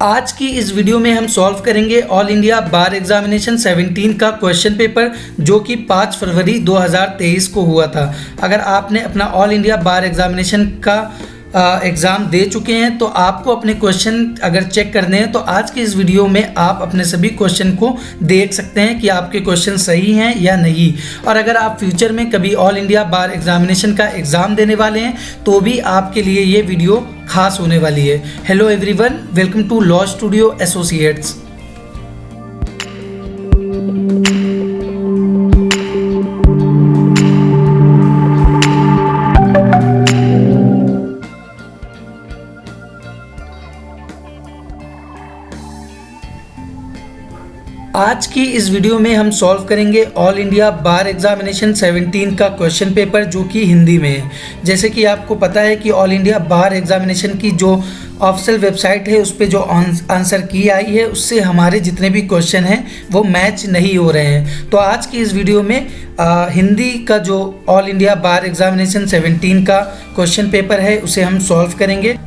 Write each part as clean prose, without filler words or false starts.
आज की इस वीडियो में हम सॉल्व करेंगे ऑल इंडिया बार एग्जामिनेशन 17 का क्वेश्चन पेपर जो कि 5 फरवरी 2023 को हुआ था। अगर आपने अपना ऑल इंडिया बार एग्जामिनेशन का एग्ज़ाम दे चुके हैं तो आपको अपने क्वेश्चन अगर चेक करने हैं तो आज की इस वीडियो में आप अपने सभी क्वेश्चन को देख सकते हैं कि आपके क्वेश्चन सही हैं या नहीं। और अगर आप फ्यूचर में कभी ऑल इंडिया बार एग्जामिनेशन का एग्ज़ाम देने वाले हैं तो भी आपके लिए ये वीडियो खास होने वाली है। Hello everyone, welcome to law studio associates. आज की इस वीडियो में हम सॉल्व करेंगे ऑल इंडिया बार एग्जामिनेशन 17 का क्वेश्चन पेपर जो कि हिंदी में है। जैसे कि आपको पता है कि ऑल इंडिया बार एग्जामिनेशन की जो ऑफिशियल वेबसाइट है उस पर जो आंसर की आई है उससे हमारे जितने भी क्वेश्चन हैं वो मैच नहीं हो रहे हैं। तो आज की इस वीडियो में हिंदी का जो ऑल इंडिया बार एग्जामिनेशन 17 का क्वेश्चन पेपर है उसे हम सॉल्व करेंगे।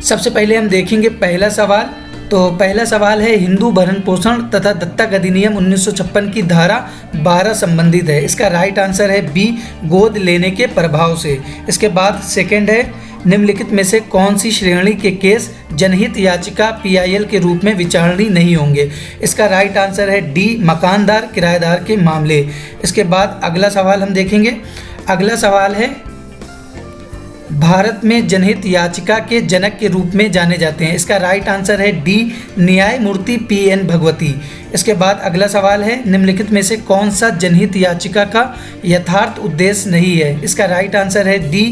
सबसे पहले हम देखेंगे पहला सवाल। तो पहला सवाल है, हिंदू भरण पोषण तथा दत्तक अधिनियम 1956 की धारा 12 संबंधित है। इसका राइट आंसर है बी, गोद लेने के प्रभाव से। इसके बाद सेकंड है, निम्नलिखित में से कौन सी श्रेणी के केस जनहित याचिका PIL के रूप में विचारणीय नहीं होंगे। इसका राइट आंसर है डी, मकानदार किराएदार के मामले। इसके बाद अगला सवाल हम देखेंगे। अगला सवाल है, भारत में जनहित याचिका के जनक के रूप में जाने जाते हैं। इसका राइट आंसर है डी, न्यायमूर्ति PN भगवती। इसके बाद अगला सवाल है, निम्नलिखित में से कौन सा जनहित याचिका का यथार्थ उद्देश्य नहीं है। इसका राइट आंसर है डी,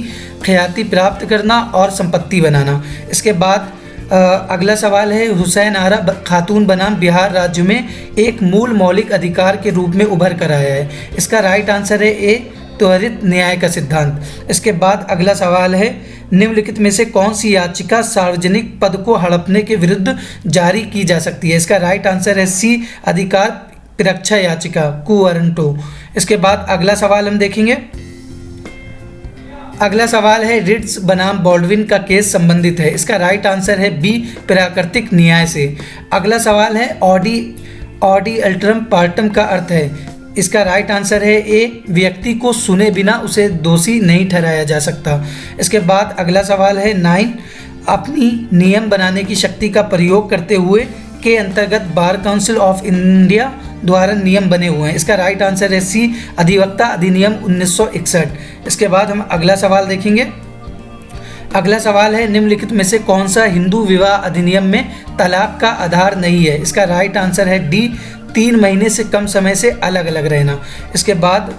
ख्याति प्राप्त करना और संपत्ति बनाना। इसके बाद अगला सवाल है, हुसैन आरा खातून बनाम बिहार राज्य में एक मूल मौलिक अधिकार के रूप में उभर कर आया है। इसका राइट आंसर है ए, त्वरित न्याय का सिद्धांत। इसके बाद अगला सवाल है, निम्नलिखित में से कौन सी याचिका सार्वजनिक पद को हड़पने के विरुद्ध जारी की जा सकती है। इसका राइट आंसर है सी, अधिकार रक्षा याचिका कुवरंटो। इसके बाद अगला सवाल हम देखेंगे। अगला सवाल है, रिट्स बनाम बॉल्डविन का केस संबंधित है। इसका राइट आंसर है बी, प्राकृतिक न्याय से। अगला सवाल है, ऑडी अल्टरम पार्टम का अर्थ है। इसका राइट आंसर है ए, व्यक्ति को सुने बिना उसे दोषी नहीं ठहराया जा सकता। इसके बाद अगला सवाल है 9, अपनी नियम बनाने की शक्ति का प्रयोग करते हुए के अंतर्गत बार काउंसिल ऑफ इंडिया द्वारा नियम बने हुए हैं। इसका राइट आंसर है सी, अधिवक्ता अधिनियम 1961। इसके बाद हम अगला सवाल देखेंगे। अगला सवाल है, निम्नलिखित में से कौन सा हिंदू विवाह अधिनियम में तलाक का आधार नहीं है। इसका राइट आंसर है डी, 3 महीने से कम समय से अलग अलग रहना। इसके बाद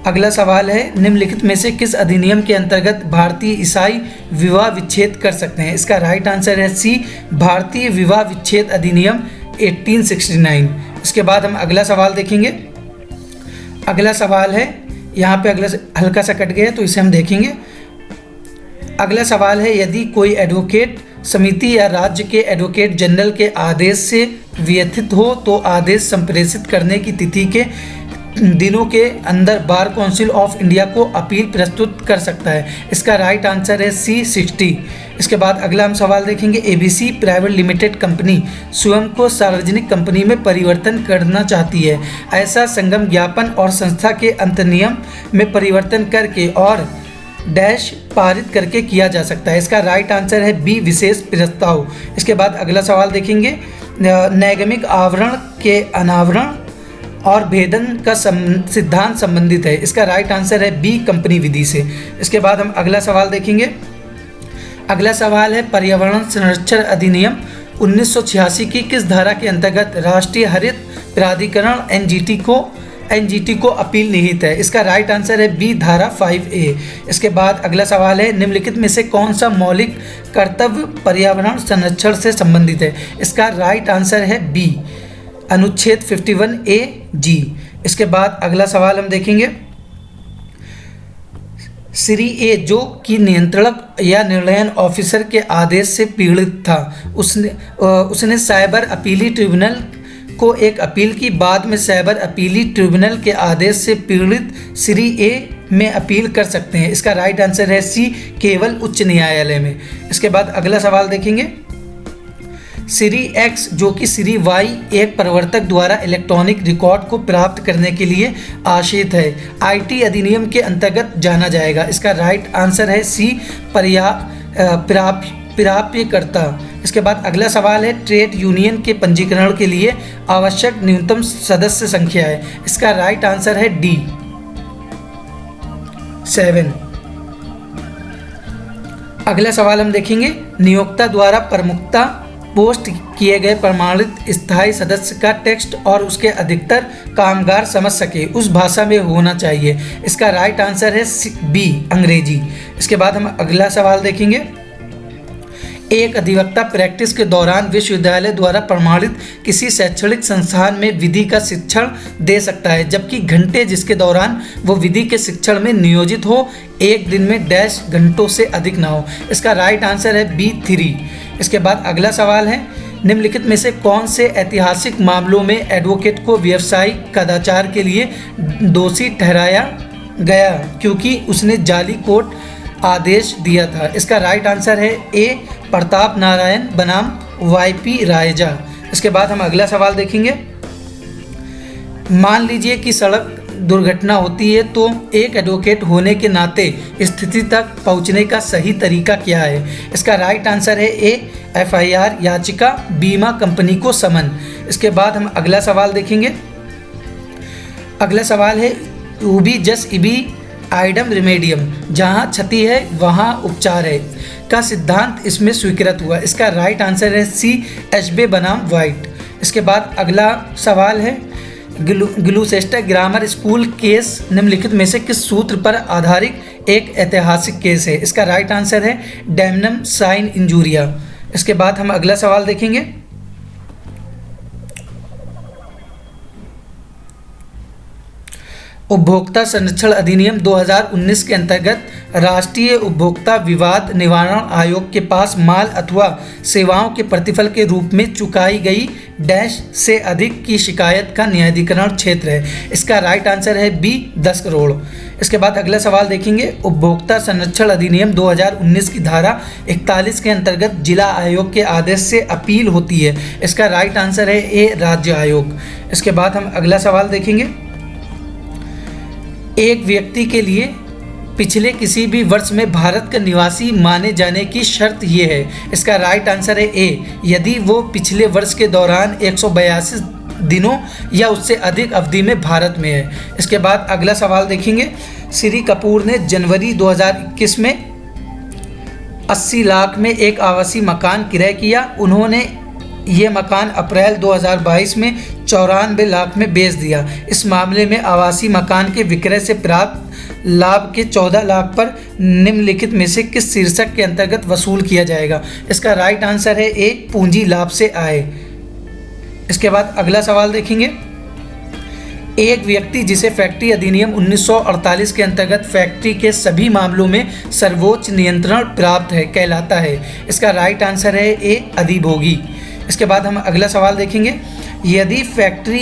अगला सवाल है, निम्नलिखित में से किस अधिनियम के अंतर्गत भारतीय ईसाई विवाह विच्छेद कर सकते हैं। इसका राइट आंसर है सी, भारतीय विवाह विच्छेद अधिनियम 1869। इसके बाद हम अगला सवाल देखेंगे। अगला सवाल है, यहाँ पे अगला हल्का सा कट गया तो इसे हम देखेंगे। अगला सवाल है, यदि कोई एडवोकेट समिति या राज्य के एडवोकेट जनरल के आदेश से व्यथित हो तो आदेश संप्रेषित करने की तिथि के दिनों के अंदर बार काउंसिल ऑफ इंडिया को अपील प्रस्तुत कर सकता है। इसका राइट आंसर है सी, 60। इसके बाद अगला हम सवाल देखेंगे। ABC प्राइवेट लिमिटेड कंपनी स्वयं को सार्वजनिक कंपनी में परिवर्तन करना चाहती है। ऐसा संगम ज्ञापन और संस्था के अंतर्नियम में परिवर्तन करके और डैश पारित करके किया जा सकता है। इसका राइट आंसर है बी, विशेष प्रस्ताव। इसके बाद अगला सवाल देखेंगे। नैगमिक आवरण के अनावरण और भेदन का सिद्धांत संबंधित है। इसका राइट आंसर है बी, कंपनी विधि से। इसके बाद हम अगला सवाल देखेंगे। अगला सवाल है, पर्यावरण संरक्षण अधिनियम 1986 की किस धारा के अंतर्गत राष्ट्रीय हरित प्राधिकरण NGT को अपील निहित है। इसका राइट आंसर है बी, धारा 5A। इसके बाद अगला सवाल है, निम्नलिखित में से कौन सा मौलिक कर्तव्य पर्यावरण संरक्षण से संबंधित है। इसका राइट आंसर है बी, अनुच्छेद 51A G। इसके बाद अगला सवाल हम देखेंगे। श्री ए, जो कि नियंत्रक या निर्णयन ऑफिसर के आदेश से पीड़ित था, उसने साइबर अपीली ट्रिब्यूनल को एक अपील की। बाद में साइबर अपीली ट्रिब्यूनल के आदेश से पीड़ित श्री ए में अपील कर सकते हैं। इसका राइट आंसर है सी, केवल उच्च न्यायालय में। इसके बाद अगला सवाल देखेंगे। सीरी एक्स जो कि सीरी वाई एक प्रवर्तक द्वारा इलेक्ट्रॉनिक रिकॉर्ड को प्राप्त करने के लिए आश्रित है, आईटी अधिनियम के अंतर्गत जाना जाएगा। इसका राइट आंसर है सी, प्राप्यकर्ता। इसके बाद अगला सवाल है ट्रेड यूनियन के पंजीकरण के लिए आवश्यक न्यूनतम सदस्य संख्या है। इसका राइट आंसर है डी, 7। अगला सवाल हम देखेंगे नियोक्ता द्वारा प्रमुखता पोस्ट किए गए प्रमाणित स्थायी सदस्य का टेक्स्ट और उसके अधिकतर कामगार समझ सके उस भाषा में होना चाहिए। इसका राइट आंसर है बी, अंग्रेजी। इसके बाद हम अगला सवाल देखेंगे एक अधिवक्ता प्रैक्टिस के दौरान विश्वविद्यालय द्वारा प्रमाणित किसी शैक्षणिक संस्थान में विधि का शिक्षण दे सकता है, जबकि घंटे जिसके दौरान वो विधि के शिक्षण में नियोजित हो एक दिन में डैश घंटों से अधिक ना हो। इसका राइट आंसर है बी, 3। इसके बाद अगला सवाल है निम्नलिखित में से कौन से ऐतिहासिक मामलों में एडवोकेट को व्यावसायिक कदाचार के लिए दोषी ठहराया गया क्योंकि उसने जाली कोर्ट आदेश दिया था। इसका राइट आंसर है ए, प्रताप नारायण बनाम वाईपी रायजा। इसके बाद हम अगला सवाल देखेंगे मान लीजिए कि सड़क दुर्घटना होती है तो एक एडवोकेट होने के नाते स्थिति तक पहुंचने का सही तरीका क्या है। इसका राइट आंसर है ए, एफआईआर याचिका, बीमा कंपनी को समन। इसके बाद हम अगला सवाल देखेंगे। अगला सवाल है यूबी जस इबी आइडम रिमेडियम, जहाँ क्षति है वहाँ उपचार है का सिद्धांत इसमें स्वीकृत हुआ। इसका राइट आंसर है सी, एशबे बनाम वाइट। इसके बाद अगला सवाल है ग्लूसेस्टर ग्रामर स्कूल केस निम्नलिखित में से किस सूत्र पर आधारित एक ऐतिहासिक केस है। इसका राइट आंसर है डैमनम साइन इंजूरिया। इसके बाद हम अगला सवाल देखेंगे उपभोक्ता संरक्षण अधिनियम 2019 के अंतर्गत राष्ट्रीय उपभोक्ता विवाद निवारण आयोग के पास माल अथवा सेवाओं के प्रतिफल के रूप में चुकाई गई डैश से अधिक की शिकायत का न्यायाधिकरण क्षेत्र है। इसका राइट आंसर है बी, 10 करोड़। इसके बाद अगला सवाल देखेंगे उपभोक्ता संरक्षण अधिनियम 2019 की धारा 41 के अंतर्गत जिला आयोग के आदेश से अपील होती है। इसका राइट आंसर है ए, राज्य आयोग। इसके बाद हम अगला सवाल देखेंगे एक व्यक्ति के लिए पिछले किसी भी वर्ष में भारत का निवासी माने जाने की शर्त ये है। इसका राइट आंसर है ए, यदि वो पिछले वर्ष के दौरान 182 दिनों या उससे अधिक अवधि में भारत में है। इसके बाद अगला सवाल देखेंगे श्री कपूर ने जनवरी 2021 में 80 लाख में एक आवासीय मकान क्रय किया। उन्होंने ये मकान अप्रैल 2022 में 94 लाख में बेच दिया। इस मामले में आवासीय मकान के विक्रय से प्राप्त लाभ के 14 लाख पर निम्नलिखित में से किस शीर्षक के अंतर्गत वसूल किया जाएगा। इसका राइट आंसर है ए, पूंजी लाभ से आय। इसके बाद अगला सवाल देखेंगे एक व्यक्ति जिसे फैक्ट्री अधिनियम 1948 के अंतर्गत फैक्ट्री के सभी मामलों में सर्वोच्च नियंत्रण प्राप्त है कहलाता है। इसका राइट आंसर है ए, अधिभोगी। इसके बाद हम अगला सवाल देखेंगे यदि फैक्ट्री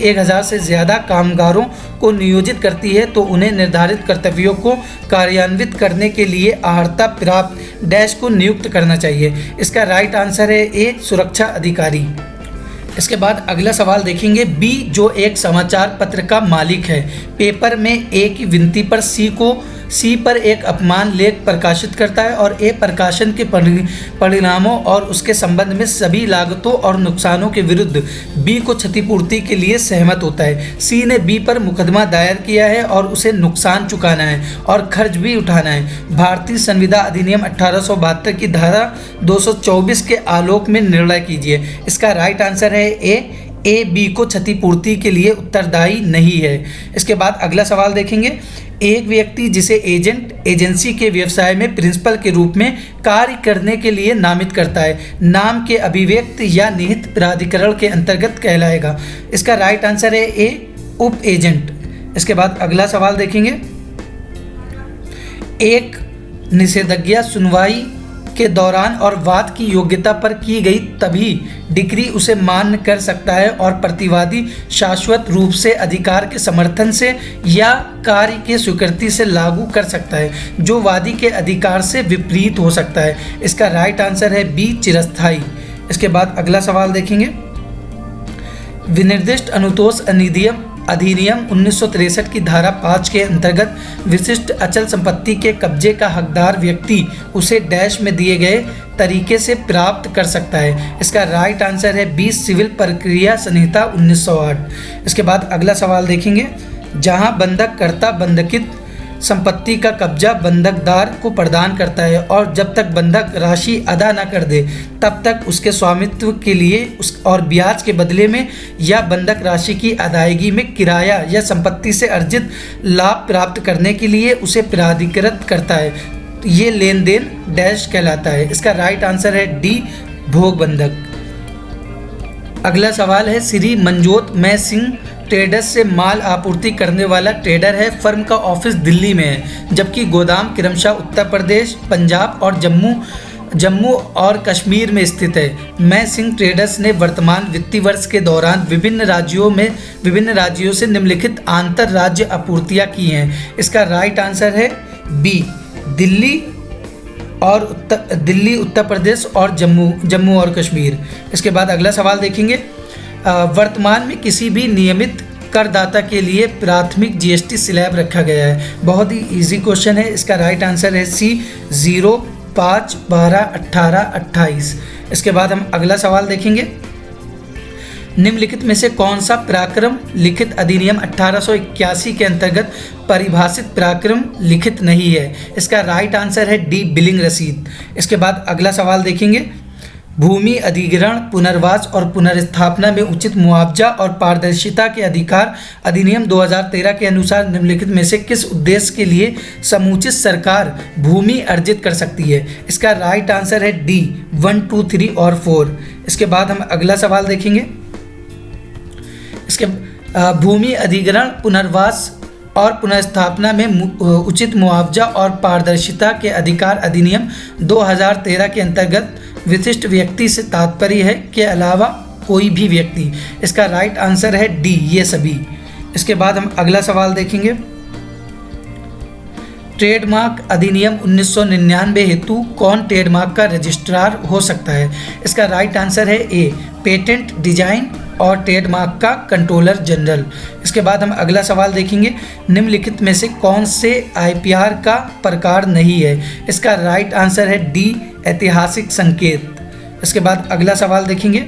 1000 से ज़्यादा कामगारों को नियोजित करती है तो उन्हें निर्धारित कर्तव्यों को कार्यान्वित करने के लिए अर्हता प्राप्त डैश को नियुक्त करना चाहिए। इसका राइट आंसर है ए, सुरक्षा अधिकारी। इसके बाद अगला सवाल देखेंगे बी जो एक समाचार पत्र का मालिक है पेपर में ए की विनती पर सी पर एक अपमान लेख प्रकाशित करता है और ए प्रकाशन के परिणामों और उसके संबंध में सभी लागतों और नुकसानों के विरुद्ध बी को क्षतिपूर्ति के लिए सहमत होता है। सी ने बी पर मुकदमा दायर किया है और उसे नुकसान चुकाना है और खर्च भी उठाना है। भारतीय संविदा अधिनियम 1872 की धारा 224 के आलोक में निर्णय कीजिए। इसका राइट आंसर है ए, बी को क्षतिपूर्ति के लिए उत्तरदायी नहीं है। इसके बाद अगला सवाल देखेंगे एक व्यक्ति जिसे एजेंट एजेंसी के व्यवसाय में प्रिंसिपल के रूप में कार्य करने के लिए नामित करता है नाम के अभिव्यक्त या निहित प्राधिकरण के अंतर्गत कहलाएगा। इसका राइट आंसर है ए, उप एजेंट। इसके बाद अगला सवाल देखेंगे एक निषेधाज्ञा सुनवाई के दौरान और वाद की योग्यता पर की गई तभी डिक्री उसे मान्य कर सकता है और प्रतिवादी शाश्वत रूप से अधिकार के समर्थन से या कार्य के स्वीकृति से लागू कर सकता है, जो वादी के अधिकार से विपरीत हो सकता है। इसका राइट आंसर है बी, चिरस्थायी। इसके बाद अगला सवाल देखेंगे। विनिर्दिष्ट अनुतोष अधिनियम 1963 की धारा 5 के अंतर्गत विशिष्ट अचल संपत्ति के कब्जे का हकदार व्यक्ति उसे डैश में दिए गए तरीके से प्राप्त कर सकता है। इसका राइट आंसर है बी, सिविल प्रक्रिया संहिता 1908। इसके बाद अगला सवाल देखेंगे। जहां बंधक कर्ता बंधकित संपत्ति का कब्जा बंधकदार को प्रदान करता है और जब तक बंधक राशि अदा न कर दे तब तक उसके स्वामित्व के लिए और ब्याज के बदले में या बंधक राशि की अदायगी में किराया या संपत्ति से अर्जित लाभ प्राप्त करने के लिए उसे प्राधिकृत करता है, ये लेन देन डैश कहलाता है। इसका राइट आंसर है डी, भोग बंधक। अगला सवाल है। श्री मनजोत मैं सिंह ट्रेडर्स से माल आपूर्ति करने वाला ट्रेडर है। फर्म का ऑफिस दिल्ली में है, जबकि गोदाम क्रमशः उत्तर प्रदेश, पंजाब और जम्मू और कश्मीर में स्थित है। मैं सिंह ट्रेडर्स ने वर्तमान वित्तीय वर्ष के दौरान विभिन्न राज्यों से निम्नलिखित आंतर राज्य आपूर्तियाँ की हैं। इसका राइट आंसर है बी, दिल्ली, उत्तर प्रदेश और जम्मू और कश्मीर। इसके बाद अगला सवाल देखेंगे। वर्तमान में किसी भी नियमित करदाता के लिए प्राथमिक जीएसटी स्लैब रखा गया है। बहुत ही इजी क्वेश्चन है। इसका राइट आंसर है सी, 0, 5, 12, 18, 28। इसके बाद हम अगला सवाल देखेंगे। निम्नलिखित में से कौन सा पराक्रम लिखित अधिनियम 1881 के अंतर्गत परिभाषित पराक्रम लिखित नहीं है? इसका राइट आंसर है डी, बिलिंग रसीद। इसके बाद अगला सवाल देखेंगे। भूमि अधिग्रहण, पुनर्वास और पुनर्स्थापना में उचित मुआवजा और पारदर्शिता के अधिकार अधिनियम 2013 के अनुसार निम्नलिखित में से किस उद्देश्य के लिए समुचित सरकार भूमि अर्जित कर सकती है? इसका राइट आंसर है डी, 1, 2, 3 और 4। इसके बाद हम अगला सवाल देखेंगे। इसके भूमि अधिग्रहण, पुनर्वास और पुनर्स्थापना में उचित मुआवजा और पारदर्शिता के अधिकार अधिनियम 2013 के अंतर्गत विशिष्ट व्यक्ति से तात्पर्य है के अलावा कोई भी व्यक्ति। इसका राइट आंसर है डी, ये सभी। इसके बाद हम अगला सवाल देखेंगे। ट्रेडमार्क अधिनियम 1999 हेतु कौन ट्रेडमार्क का रजिस्ट्रार हो सकता है? इसका राइट आंसर है ए, पेटेंट, डिजाइन और ट्रेडमार्क का कंट्रोलर जनरल। इसके बाद हम अगला सवाल देखेंगे। निम्नलिखित में से कौन से आईपीआर का प्रकार नहीं है? इसका राइट आंसर है डी, ऐतिहासिक संकेत। इसके बाद अगला सवाल देखेंगे।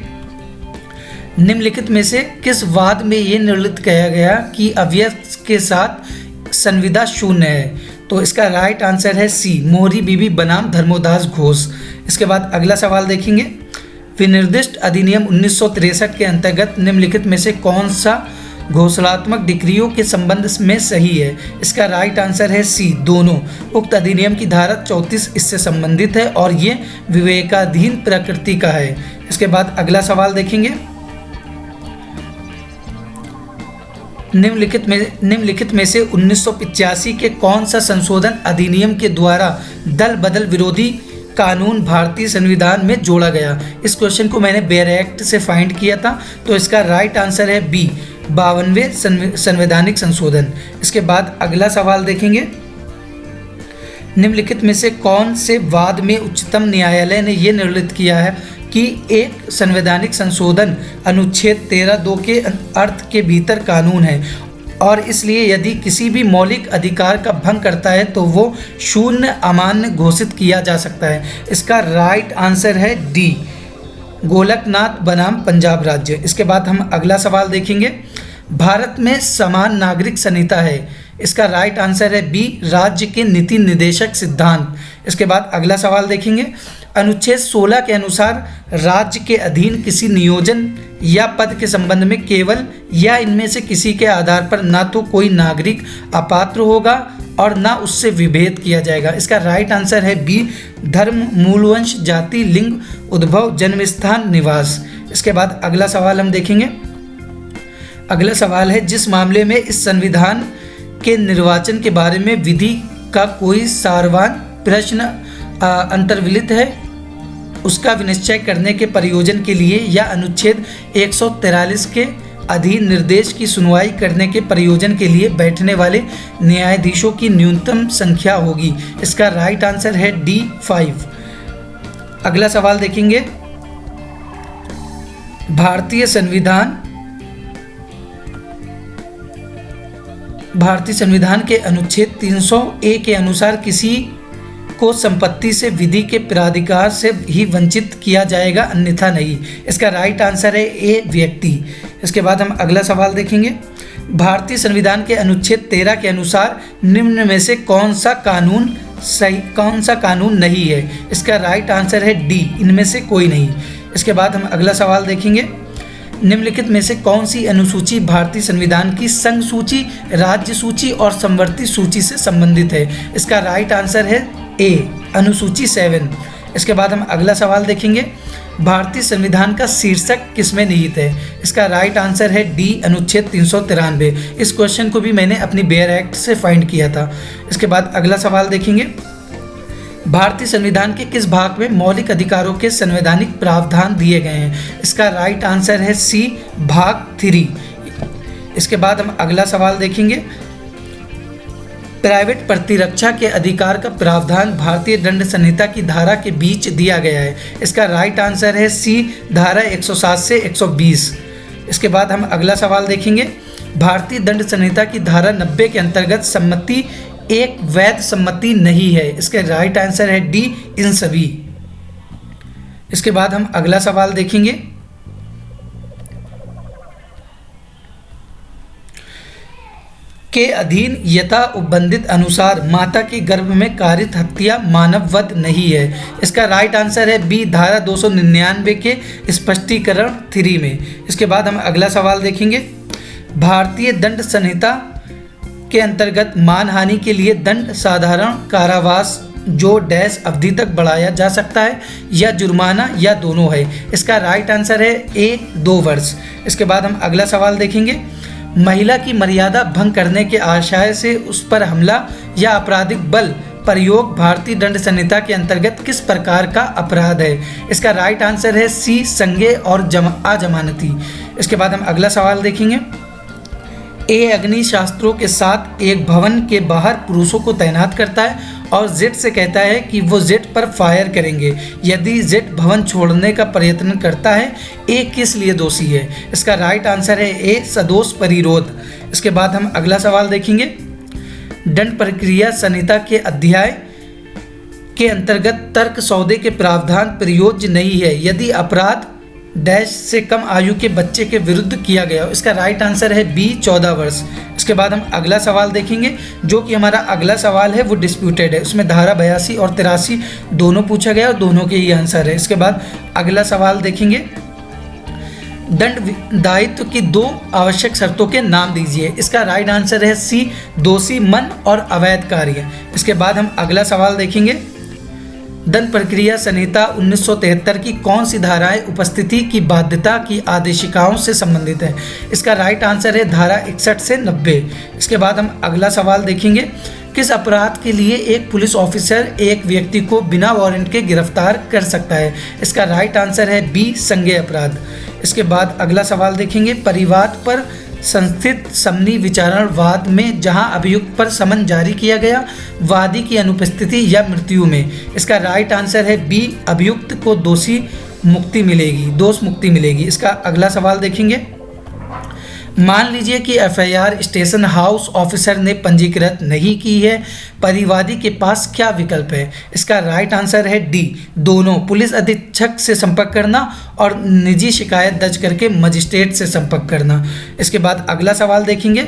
निम्नलिखित में से किस वाद में ये निर्णित किया गया कि अव्यय के साथ संविदा शून्य है? तो इसका राइट आंसर है सी, मोहरी बीबी बनाम धर्मोदास घोष। इसके बाद अगला सवाल देखेंगे। विनिर्दिष्ट अधिनियम 1963 के अंतर्गत निम्नलिखित में से कौन सा घोषणात्मक डिक्रियों के संबंध में सही है? इसका राइट आंसर है सी, दोनों। उक्त अधिनियम की धारा 34 इससे संबंधित है और ये विवेकाधीन प्रकृति का है। इसके बाद अगला सवाल देखेंगे। निम्नलिखित में से 1985 के कौन सा संशोधन अधिनियम के द्वारा दल बदल विरोधी कानून भारतीय संविधान में जोड़ा गया? इस क्वेश्चन को मैंने बेयर एक्ट से फाइंड किया था, तो इसका राइट आंसर है बी, 52वें संवैधानिक संशोधन। इसके बाद अगला सवाल देखेंगे। निम्नलिखित में से कौन से वाद में उच्चतम न्यायालय ने यह निर्णित किया है कि एक संवैधानिक संशोधन अनुच्छेद 13(2) के अर्थ के भीतर कानून है और इसलिए यदि किसी भी मौलिक अधिकार का भंग करता है तो वो शून्य अमान्य घोषित किया जा सकता है? इसका राइट आंसर है डी, गोलकनाथ बनाम पंजाब राज्य। इसके बाद हम अगला सवाल देखेंगे। भारत में समान नागरिक संहिता है। इसका राइट आंसर है बी, राज्य के नीति निर्देशक सिद्धांत। इसके बाद अगला सवाल देखेंगे। अनुच्छेद 16 के अनुसार राज्य के अधीन किसी नियोजन या पद के संबंध में केवल या इनमें से किसी के आधार पर ना तो कोई नागरिक अपात्र होगा और ना उससे विभेद किया जाएगा। इसका राइट आंसर है बी, धर्म, मूलवंश, जाति, लिंग, उद्भव, जन्म स्थान, निवास। इसके बाद अगला सवाल हम देखेंगे। अगला सवाल है, जिस मामले में इस संविधान के निर्वाचन के बारे में विधि का कोई सारवान प्रश्न अंतर्विलित है उसका विनिश्चय करने के प्रयोजन के लिए या अनुच्छेद 143 के अधीन निर्देश की सुनवाई करने के प्रयोजन के लिए बैठने वाले न्यायाधीशों की न्यूनतम संख्या होगी। इसका राइट आंसर है डी 5। अगला सवाल देखेंगे, भारतीय संविधान के अनुच्छेद 300A के अनुसार किसी को संपत्ति से विधि के प्राधिकार से ही वंचित किया जाएगा, अन्यथा नहीं। इसका राइट आंसर है ए, व्यक्ति। इसके बाद हम अगला सवाल देखेंगे, भारतीय संविधान के अनुच्छेद 13 के अनुसार निम्न में से कौन सा कानून नहीं है। इसका राइट आंसर है डी, इनमें से कोई नहीं। इसके बाद हम अगला सवाल देखेंगे, निम्नलिखित में से कौन सी अनुसूची भारतीय संविधान की संघ सूची, राज्य सूची और समवर्ती सूची से संबंधित है। इसका राइट आंसर है ए, अनुसूची 7। इसके बाद हम अगला सवाल देखेंगे, भारतीय संविधान का शीर्षक किसमें निहित है। इसका राइट आंसर है डी, अनुच्छेद 393। इस क्वेश्चन को भी मैंने अपनी बेयर एक्ट से फाइंड किया था। इसके बाद अगला सवाल देखेंगे, भारतीय संविधान के किस भाग में मौलिक अधिकारों के संवैधानिक प्रावधान दिए गए हैं। इसका राइट आंसर है सी, भाग 3। इसके बाद हम अगला सवाल देखेंगे, प्राइवेट प्रतिरक्षा के अधिकार का प्रावधान भारतीय दंड संहिता की धारा के बीच दिया गया है। इसका राइट आंसर है सी, धारा 107 से 120। इसके बाद हम अगला सवाल देखेंगे, भारतीय दंड संहिता की धारा 90 के अंतर्गत सम्मति एक वैध सम्मति नहीं है। इसके राइट आंसर है डी, इन सभी। इसके बाद हम अगला सवाल देखेंगे, के अधीन यथा उपबंधित अनुसार माता के गर्भ में कारित हत्या मानव वध नहीं है। इसका राइट आंसर है बी, धारा 299 के स्पष्टीकरण 3 में। इसके बाद हम अगला सवाल देखेंगे, भारतीय दंड संहिता के अंतर्गत मानहानि के लिए दंड साधारण कारावास जो डैश अवधि तक बढ़ाया जा सकता है या जुर्माना या दोनों है। इसका राइट आंसर है ए, 2 वर्ष। इसके बाद हम अगला सवाल देखेंगे, महिला की मर्यादा भंग करने के आशय से उस पर हमला या आपराधिक बल प्रयोग भारतीय दंड संहिता के अंतर्गत किस प्रकार का अपराध है। इसका राइट आंसर है सी, संज्ञेय और अजमानती। इसके बाद हम अगला सवाल देखेंगे, ए अग्नि शास्त्रों के साथ एक भवन के बाहर पुरुषों को तैनात करता है और जेड से कहता है कि वो जेड पर फायर करेंगे यदि जेड भवन छोड़ने का प्रयत्न करता है। ए किस लिए दोषी है। इसका राइट आंसर है ए, सदोष परिरोध। इसके बाद हम अगला सवाल देखेंगे, दंड प्रक्रिया संहिता के अध्याय के अंतर्गत तर्क सौदे के प्रावधान प्रयोज्य नहीं है यदि अपराध डैश से कम आयु के बच्चे के विरुद्ध किया गया। इसका राइट आंसर है बी, 14 वर्ष। इसके बाद हम अगला सवाल देखेंगे, जो कि हमारा अगला सवाल है वो डिस्प्यूटेड है। उसमें धारा 82 और 83 दोनों पूछा गया और दोनों के ही आंसर है। इसके बाद अगला सवाल देखेंगे, दंड दायित्व की 2 आवश्यक शर्तों के नाम दीजिए। इसका राइट आंसर है सी, दोषी मन और अवैध कार्य। इसके बाद हम अगला सवाल देखेंगे, दंड प्रक्रिया संहिता 1973 की कौन सी धाराएं उपस्थिति की बाध्यता की आदेशिकाओं से संबंधित है। इसका राइट आंसर है धारा 61 से 90। इसके बाद हम अगला सवाल देखेंगे, किस अपराध के लिए एक पुलिस ऑफिसर एक व्यक्ति को बिना वारंट के गिरफ्तार कर सकता है। इसका राइट आंसर है बी, संज्ञेय अपराध। इसके बाद अगला सवाल देखेंगे, परिवाद पर संस्थित समनी विचारण वाद में जहां अभियुक्त पर समन जारी किया गया वादी की अनुपस्थिति या मृत्यु में। इसका राइट आंसर है बी, अभियुक्त को दोष मुक्ति मिलेगी। इसका अगला सवाल देखेंगे, मान लीजिए कि एफआईआर स्टेशन हाउस ऑफिसर ने पंजीकृत नहीं की है, परिवादी के पास क्या विकल्प है। इसका राइट आंसर है डी, दोनों, पुलिस अधीक्षक से संपर्क करना और निजी शिकायत दर्ज करके मजिस्ट्रेट से संपर्क करना। इसके बाद अगला सवाल देखेंगे,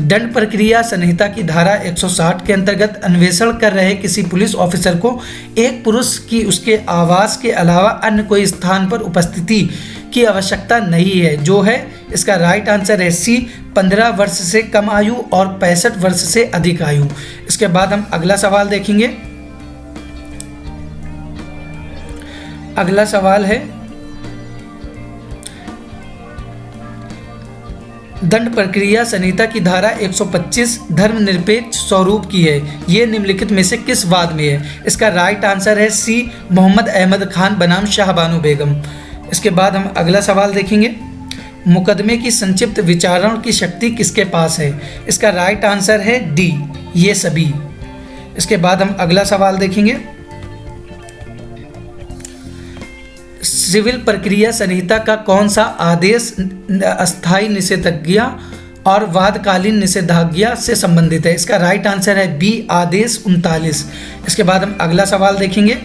दंड प्रक्रिया संहिता की धारा 160 के अंतर्गत अन्वेषण कर रहे किसी पुलिस ऑफिसर को एक पुरुष की उसके आवास के अलावा अन्य कोई स्थान पर उपस्थिति की आवश्यकता नहीं है, जो है। इसका राइट आंसर है सी, 15 वर्ष से कम आयु और 65 वर्ष से अधिक आयु। इसके बाद हम अगला सवाल देखेंगे, अगला सवाल है, दंड प्रक्रिया संहिता की धारा 125 धर्मनिरपेक्ष स्वरूप की है। ये निम्नलिखित में से किस वाद में है? इसका राइट आंसर है सी, मोहम्मद अहमद खान बनाम शाहबानो बेगम। इसके बाद हम अगला सवाल देखेंगे, मुकदमे की संक्षिप्त विचारण की शक्ति किसके पास है? इसका राइट आंसर है डी, ये सभी। इसके बाद हम अगला सवाल देखेंगे, सिविल प्रक्रिया संहिता का कौन सा आदेश अस्थायी निषेधाज्ञा और वादकालीन निषेधाज्ञा से संबंधित है? इसका राइट आंसर है बी, आदेश 39। इसके बाद हम अगला सवाल देखेंगे,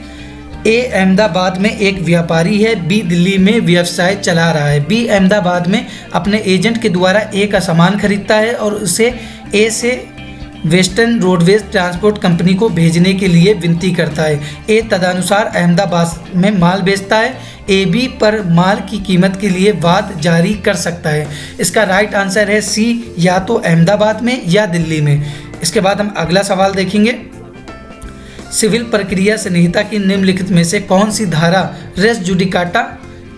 ए अहमदाबाद में एक व्यापारी है, बी दिल्ली में व्यवसाय चला रहा है। बी अहमदाबाद में अपने एजेंट के द्वारा ए का सामान खरीदता है और उसे ए से वेस्टर्न रोडवेज ट्रांसपोर्ट कंपनी को भेजने के लिए विनती करता है। ए तदनुसार अहमदाबाद में माल बेचता है। ए बी पर माल की कीमत के लिए वाद जारी कर सकता है। इसका राइट आंसर है सी, या तो अहमदाबाद में या दिल्ली में। इसके बाद हम अगला सवाल देखेंगे, सिविल प्रक्रिया संहिता की निम्नलिखित में से कौन सी धारा रेस जुडिकाटा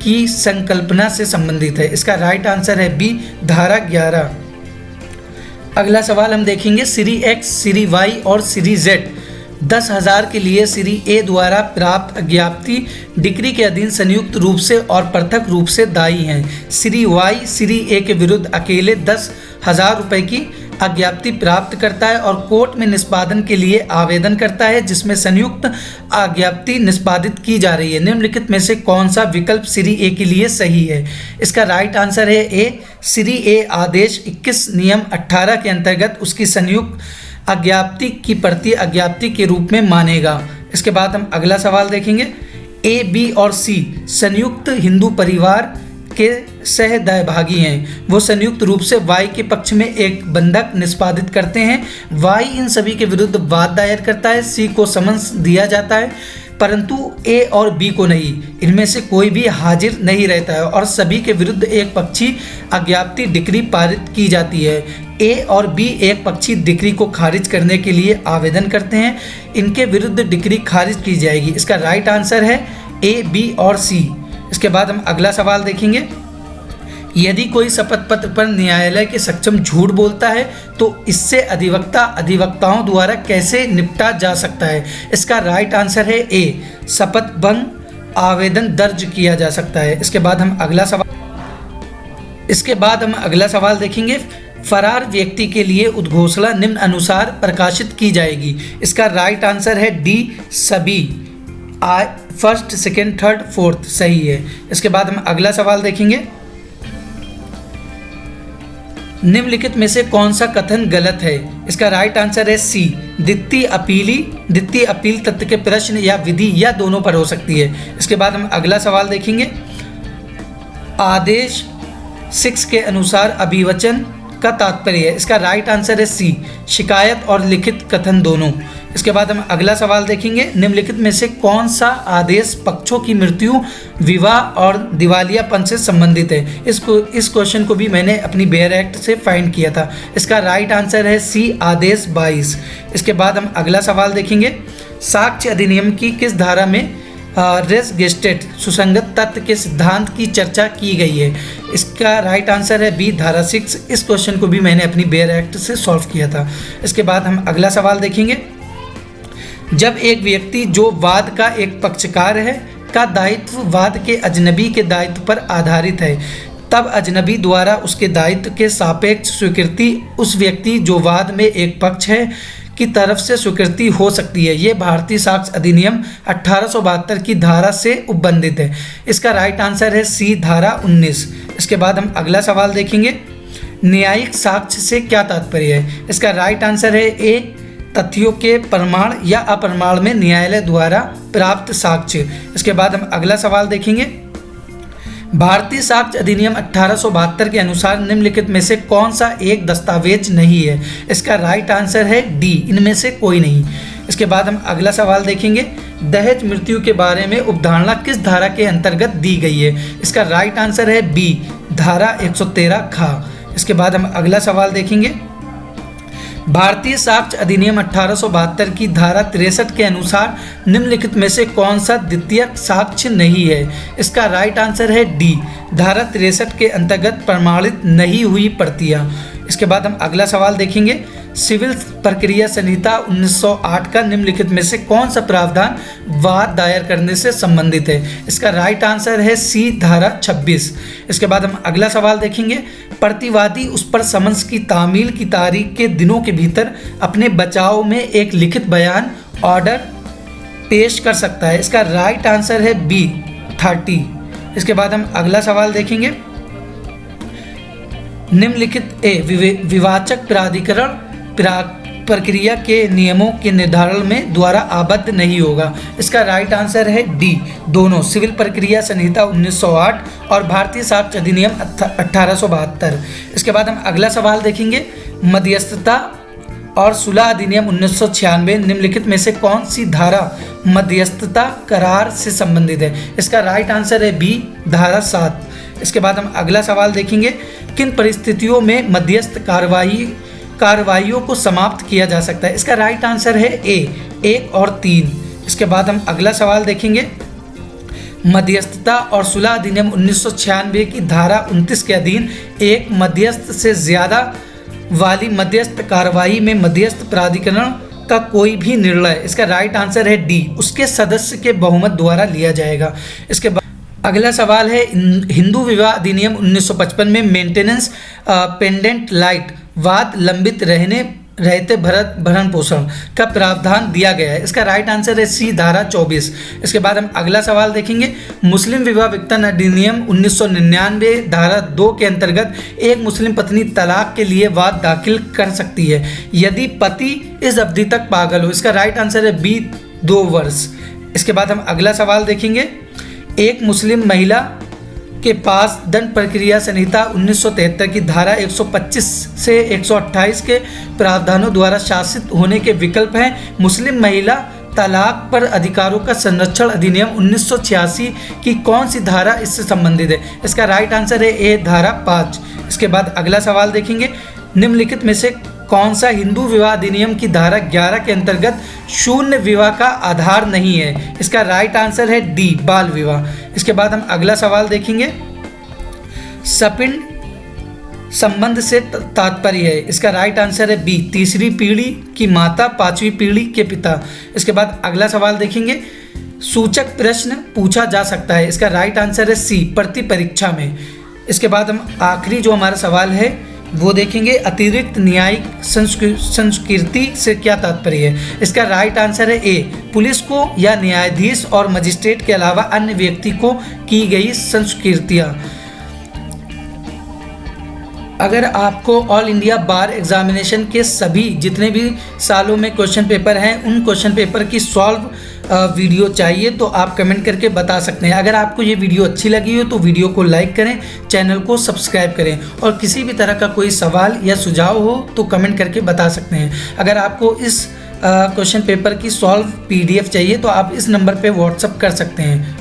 की संकल्पना से संबंधित है? इसका राइट आंसर है बी, धारा 11। अगला सवाल हम देखेंगे, श्री एक्स, श्री वाई और श्री जेड 10,000 के लिए श्री ए द्वारा प्राप्त अज्ञाप्ति डिक्री के अधीन संयुक्त रूप से और पृथक रूप से दायी हैं। श्री वाई श्री ए के विरुद्ध अकेले 10,000 रुपये की अज्ञाप्ति प्राप्त करता है और कोर्ट में निष्पादन के लिए आवेदन करता है, जिसमें संयुक्त अज्ञाप्ति निष्पादित की जा रही है। निम्नलिखित में से कौन सा विकल्प श्री ए के लिए सही है? इसका राइट आंसर है ए, श्री ए आदेश 21 नियम 18 के अंतर्गत उसकी संयुक्त अज्ञाप्ति की प्रति अज्ञाप्ति के रूप में मानेगा। इसके बाद हम अगला सवाल देखेंगे, ए, बी और सी संयुक्त हिंदू परिवार के सहदायभागी हैं। वो संयुक्त रूप से वाई के पक्ष में एक बंधक निष्पादित करते हैं। वाई इन सभी के विरुद्ध वाद दायर करता है। सी को समन्स दिया जाता है, परंतु ए और बी को नहीं। इनमें से कोई भी हाजिर नहीं रहता है और सभी के विरुद्ध एक पक्षी अज्ञाप्ति डिक्री पारित की जाती है। ए और बी एक पक्षी डिक्री को खारिज करने के लिए आवेदन करते हैं। इनके विरुद्ध डिक्री खारिज की जाएगी। इसका राइट आंसर है ए, बी और सी। इसके बाद हम अगला सवाल देखेंगे, यदि कोई शपथ पत्र पर न्यायालय के सक्षम झूठ बोलता है तो इससे अधिवक्ताओं द्वारा कैसे निपटा जा सकता है? इसका राइट आंसर है ए, शपथ भंग आवेदन दर्ज किया जा सकता है। इसके बाद हम अगला सवाल देखेंगे, फरार व्यक्ति के लिए उद्घोषणा निम्न अनुसार प्रकाशित की जाएगी। इसका राइट आंसर है डी, सभी। फर्स्ट, सेकेंड, थर्ड, फोर्थ सही है। इसके बाद हम अगला सवाल देखेंगे, निम्नलिखित में से कौन सा कथन गलत है? इसका राइट आंसर है सी, द्वितीय अपील तथ्य के प्रश्न या विधि या दोनों पर हो सकती है। इसके बाद हम अगला सवाल देखेंगे, आदेश 6 के अनुसार अभिवचन का तात्पर्य है। इसका राइट आंसर है सी, शिकायत और लिखित कथन दोनों। इसके बाद हम अगला सवाल देखेंगे, निम्नलिखित में से कौन सा आदेश पक्षों की मृत्यु, विवाह और दिवालियापन से संबंधित है? इस क्वेश्चन को भी मैंने अपनी बेयर एक्ट से फाइंड किया था। इसका राइट आंसर है सी, आदेश 22। इसके बाद हम अगला सवाल देखेंगे, साक्ष्य अधिनियम की किस धारा में रेस गेस्टेड सुसंगत तथ्य के सिद्धांत की चर्चा की गई है? इसका राइट आंसर है बी, धारा 6। इस क्वेश्चन को भी मैंने अपनी बेयर एक्ट से सॉल्व किया था। इसके बाद हम अगला सवाल देखेंगे, जब एक व्यक्ति जो वाद का एक पक्षकार है का दायित्व वाद के अजनबी के दायित्व पर आधारित है, तब अजनबी द्वारा उसके दायित्व के सापेक्ष स्वीकृति उस व्यक्ति जो वाद में एक पक्ष है की तरफ से स्वीकृति हो सकती है। ये भारतीय साक्ष्य अधिनियम 1872 की धारा से उपबंधित है। इसका राइट आंसर है सी, धारा 19। इसके बाद हम अगला सवाल देखेंगे, न्यायिक साक्ष्य से क्या तात्पर्य है? इसका राइट आंसर है ए, तथ्यों के प्रमाण या अप्रमाण में न्यायालय द्वारा प्राप्त साक्ष्य। इसके बाद हम अगला सवाल देखेंगे, भारतीय साक्ष्य अधिनियम 1872 के अनुसार निम्नलिखित में से कौन सा एक दस्तावेज नहीं है? इसका राइट आंसर है डी, इनमें से कोई नहीं। इसके बाद हम अगला सवाल देखेंगे, दहेज मृत्यु के बारे में उपधारणा किस धारा के अंतर्गत दी गई है? इसका राइट आंसर है बी, धारा 113 खा। इसके बाद हम अगला सवाल देखेंगे, भारतीय साक्ष्य अधिनियम 1872 की धारा 63 के अनुसार निम्नलिखित में से कौन सा द्वितीयक साक्ष्य नहीं है? इसका राइट आंसर है डी, धारा 63 के अंतर्गत प्रमाणित नहीं हुई प्रतियां। इसके बाद हम अगला सवाल देखेंगे। सिविल प्रक्रिया संहिता 1908 का निम्नलिखित में से कौन सा प्रावधान वाद दायर करने से संबंधित है? इसका राइट आंसर है सी, धारा 26। इसके बाद हम अगला सवाल देखेंगे। प्रतिवादी उस पर समन्स की तामील की तारीख के दिनों के भीतर अपने बचाव में एक लिखित बयान ऑर्डर पेश कर सकता है। इसका राइट आंसर है बी, 30। इसके बाद हम अगला सवाल देखेंगे। निम्नलिखित विवाचक प्राधिकरण प्रक्रिया के नियमों के निर्धारण में द्वारा आबद्ध नहीं होगा। इसका राइट आंसर है डी, दोनों, सिविल प्रक्रिया संहिता 1908 और भारतीय साक्ष्य अधिनियम 1872। इसके बाद हम अगला सवाल देखेंगे। मध्यस्थता और सुलह अधिनियम 1996 निम्नलिखित में से कौन सी धारा मध्यस्थता करार से संबंधित है? इसका राइट आंसर है बी, धारा 7। इसके बाद हम अगला सवाल देखेंगे। किन परिस्थितियों में मध्यस्थ कार्रवाइयों को समाप्त किया जा सकता है? इसका राइट आंसर है ए, 1 और 3। इसके बाद हम अगला सवाल देखेंगे। मध्यस्थता और सुलह अधिनियम 1996 की धारा 29 के अधीन एक मध्यस्थ से ज़्यादा वाली मध्यस्थ कार्रवाई में मध्यस्थ प्राधिकरण का कोई भी निर्णय, इसका राइट आंसर है डी, उसके सदस्य के बहुमत द्वारा लिया जाएगा। इसके बाद अगला सवाल है। हिंदू विवाह अधिनियम 1955 में मेंटेनेंस पेंडेंट लाइट वाद लंबित रहते भरण पोषण का प्रावधान दिया गया है। इसका राइट आंसर है सी, धारा 24। इसके बाद हम अगला सवाल देखेंगे। मुस्लिम विवाह विघटन अधिनियम 1999 धारा 2 के अंतर्गत एक मुस्लिम पत्नी तलाक के लिए वाद दाखिल कर सकती है यदि पति इस अवधि तक पागल हो। इसका राइट आंसर है बी, 2 वर्ष। इसके बाद हम अगला सवाल देखेंगे। एक मुस्लिम महिला के पास दंड प्रक्रिया संहिता 1973 की धारा 125 से 128 के प्रावधानों द्वारा शासित होने के विकल्प हैं। मुस्लिम महिला तलाक पर अधिकारों का संरक्षण अधिनियम 1986 की कौन सी धारा इससे संबंधित है? इसका राइट आंसर है ए, धारा 5। इसके बाद अगला सवाल देखेंगे। निम्नलिखित में से कौन सा हिंदू विवाह अधिनियम की धारा 11 के अंतर्गत शून्य विवाह का आधार नहीं है? इसका राइट आंसर है डी, बाल विवाह। इसके बाद हम अगला सवाल देखेंगे। सपिंड संबंध से तात्पर्य है? इसका राइट आंसर है बी, तीसरी पीढ़ी की माता, 5वीं पीढ़ी के पिता। इसके बाद अगला सवाल देखेंगे। सूचक प्रश्न पूछा जा सकता है? इसका राइट आंसर है सी, प्रति परीक्षा में। इसके बाद हम आखिरी जो हमारा सवाल है वो देखेंगे। अतिरिक्त न्यायिक संस्कृति से क्या तात्पर्य है? इसका राइट आंसर है ए, पुलिस को या न्यायाधीश और मजिस्ट्रेट के अलावा अन्य व्यक्ति को की गई संस्कृतियाँ। अगर आपको ऑल इंडिया बार एग्जामिनेशन के सभी जितने भी सालों में क्वेश्चन पेपर हैं उन क्वेश्चन पेपर की सॉल्व वीडियो चाहिए तो आप कमेंट करके बता सकते हैं। अगर आपको ये वीडियो अच्छी लगी हो तो वीडियो को लाइक करें, चैनल को सब्सक्राइब करें और किसी भी तरह का कोई सवाल या सुझाव हो तो कमेंट करके बता सकते हैं। अगर आपको इस क्वेश्चन पेपर की सॉल्व PDF चाहिए तो आप इस नंबर पे व्हाट्सअप कर सकते हैं।